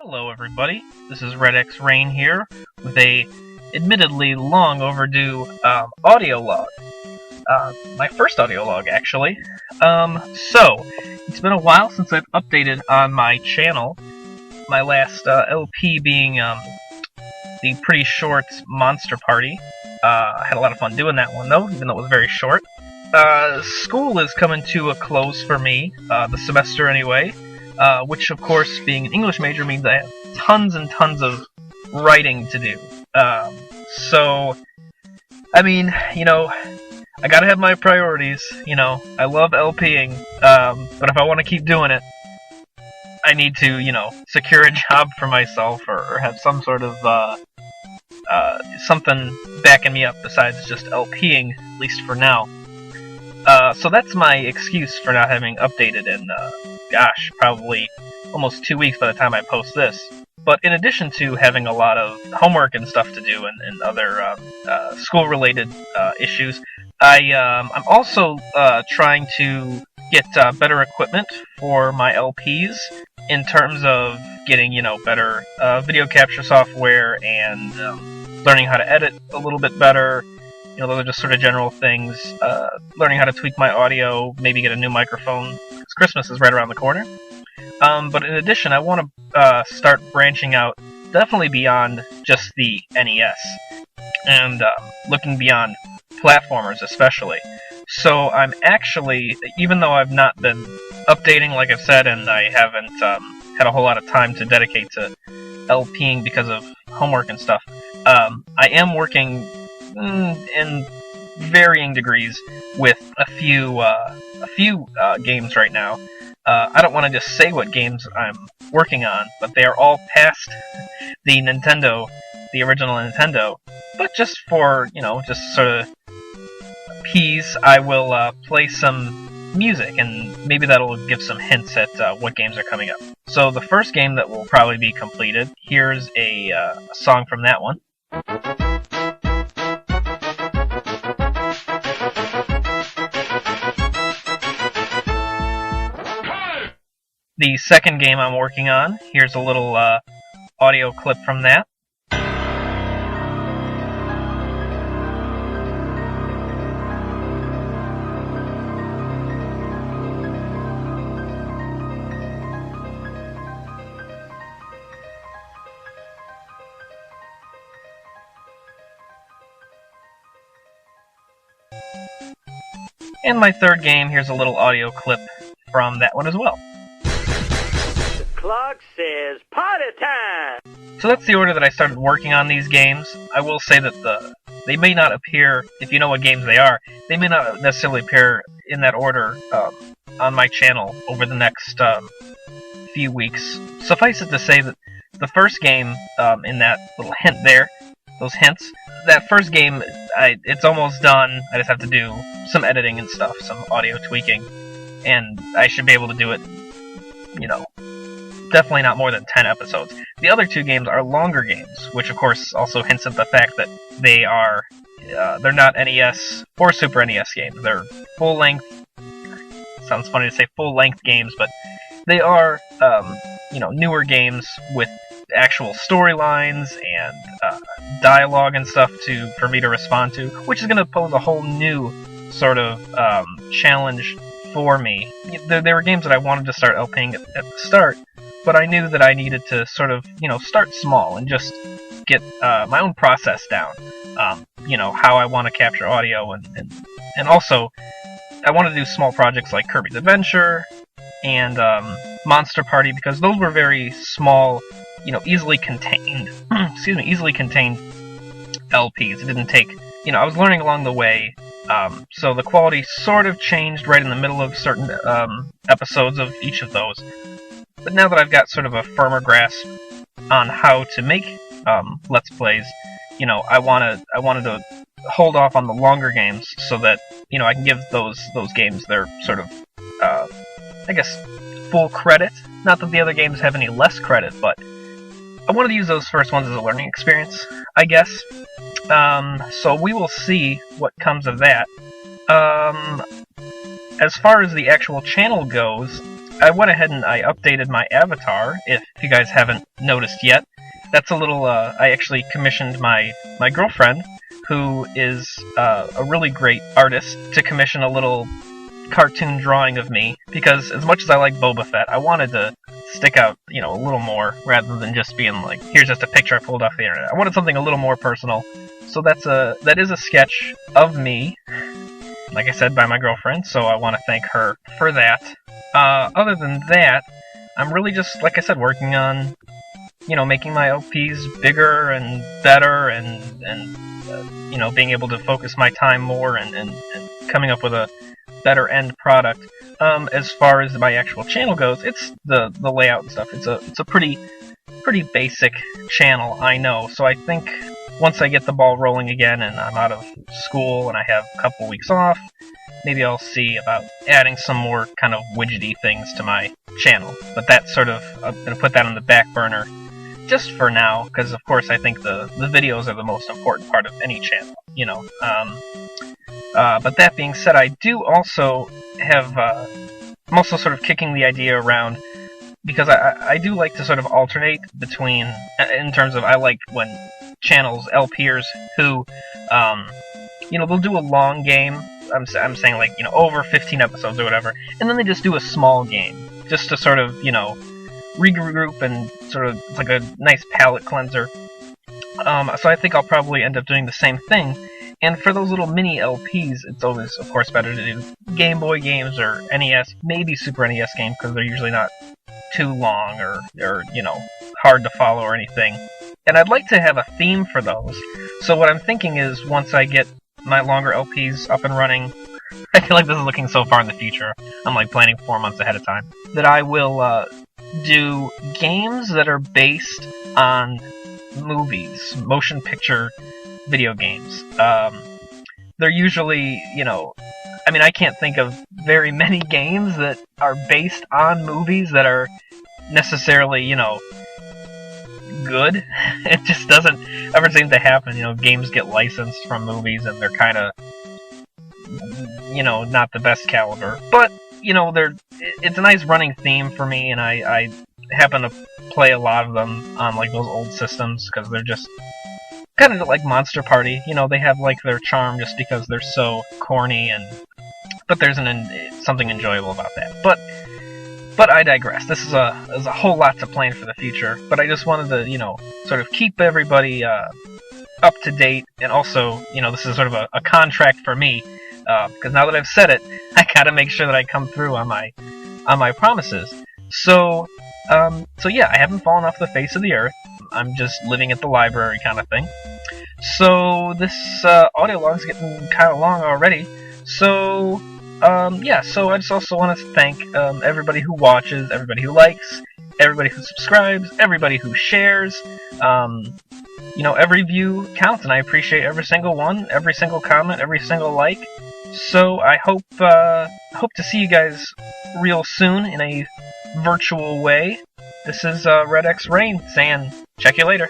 Hello everybody, this is Red X Rain here with a admittedly long overdue audio log. My first audio log actually. So, it's been a while since I've updated on my channel. My last LP being the pretty short Monster Party. I had a lot of fun doing that one though, even though it was very short. School is coming to a close for me, the semester anyway. Which, of course, being an English major means I have tons and tons of writing to do. So, I mean, I gotta have my priorities, I love LPing, but if I want to keep doing it, I need to, secure a job for myself or have some sort of, something backing me up besides just LPing, at least for now. So that's my excuse for not having updated in, gosh, probably almost 2 weeks by the time I post this. But in addition to having a lot of homework and stuff to do and other school-related issues, I'm also trying to get better equipment for my LPs in terms of getting, better video capture software and learning how to edit a little bit better. Those are just sort of general things. Learning how to tweak my audio, maybe get a new microphone, because Christmas is right around the corner. But in addition, I want to start branching out definitely beyond just the NES, and looking beyond platformers especially. So I'm actually, even though I've not been updating like I've said, and I haven't had a whole lot of time to dedicate to LPing because of homework and stuff, I am working in varying degrees with a few games right now. I don't want to just say what games I'm working on, but they are all past the original Nintendo. But just for, just sort of appease, I will play some music, and maybe that'll give some hints at what games are coming up. So the first game that will probably be completed, here's a song from that one. The second game I'm working on, here's a little audio clip from that. And my third game, here's a little audio clip from that one as well. Clock says party time! So that's the order that I started working on these games. I will say that they may not appear, if you know what games they are, they may not necessarily appear in that order on my channel over the next few weeks. Suffice it to say that the first game in that little hint there, those hints, that first game, it's almost done. I just have to do some editing and stuff, some audio tweaking, and I should be able to do it, definitely not more than 10 episodes. The other two games are longer games, which of course also hints at the fact that they're not NES or Super NES games. They're full-length, sounds funny to say full-length games, but they are, newer games with actual storylines and dialogue and stuff for me to respond to, which is going to pose a whole new sort of challenge for me. There were games that I wanted to start LPing at the start, but I knew that I needed to sort of, start small and just get my own process down. How I want to capture audio, and also I want to do small projects like Kirby's Adventure and Monster Party, because those were very small, easily contained, easily contained LPs. It didn't take, I was learning along the way, so the quality sort of changed right in the middle of certain episodes of each of those. But now that I've got sort of a firmer grasp on how to make Let's Plays, I wanted to hold off on the longer games so that, I can give those games their sort of, full credit. Not that the other games have any less credit, but I wanted to use those first ones as a learning experience, I guess. So we will see what comes of that. As far as the actual channel goes, I went ahead and I updated my avatar, if you guys haven't noticed yet. That's a little, I actually commissioned my girlfriend, who is a really great artist, to commission a little cartoon drawing of me, because as much as I like Boba Fett, I wanted to stick out, you know, a little more, rather than just being like, here's just a picture I pulled off the internet. I wanted something a little more personal, so that is a sketch of me, like I said, by my girlfriend, so I want to thank her for that. Other than that, I'm really just, like I said, working on, you know, making my LPs bigger and better, and you know, being able to focus my time more, and coming up with a better end product. As far as my actual channel goes, it's the layout and stuff. It's a pretty basic channel, I know. So I think once I get the ball rolling again, and I'm out of school and I have a couple weeks off, maybe I'll see about adding some more kind of widgety things to my channel. But that's sort of, I'm going to put that on the back burner just for now, because of course I think the videos are the most important part of any channel, you know. But that being said, I do also have, I'm also sort of kicking the idea around, because I do like to sort of alternate between, in terms of, I like when channels, LPers, who, you know, they'll do a long game, I'm saying like, you know, over 15 episodes or whatever, and then they just do a small game, just to sort of, you know, regroup and sort of, it's like a nice palate cleanser. So I think I'll probably end up doing the same thing. And for those little mini LPs, it's always, of course, better to do Game Boy games or NES, maybe Super NES games, because they're usually not too long or, you know, hard to follow or anything. And I'd like to have a theme for those. So what I'm thinking is, once I get my longer LPs up and running, I feel like this is looking so far in the future, I'm like planning 4 months ahead of time, that I will do games that are based on movies, motion picture video games. They're usually, you know, I mean, I can't think of very many games that are based on movies that are necessarily, you know, good. It just doesn't ever seem to happen. You know, games get licensed from movies and they're kind of, you know, not the best caliber. But, you know, it's a nice running theme for me, and I happen to play a lot of them on, like, those old systems, because they're just kind of like Monster Party. You know, they have, like, their charm just because they're so corny, but there's something enjoyable about that. But I digress. This is there's a whole lot to plan for the future, but I just wanted to, you know, sort of keep everybody up to date, and also, you know, this is sort of a contract for me, because now that I've said it, I gotta make sure that I come through on my promises. So yeah, I haven't fallen off the face of the earth. I'm just living at the library kind of thing. So this audio log's getting kind of long already. So yeah, so I just also want to thank everybody who watches, everybody who likes, everybody who subscribes, everybody who shares. You know, every view counts, and I appreciate every single one, every single comment, every single like. So I hope to see you guys real soon in a virtual way. This is Red X Rain saying, check you later.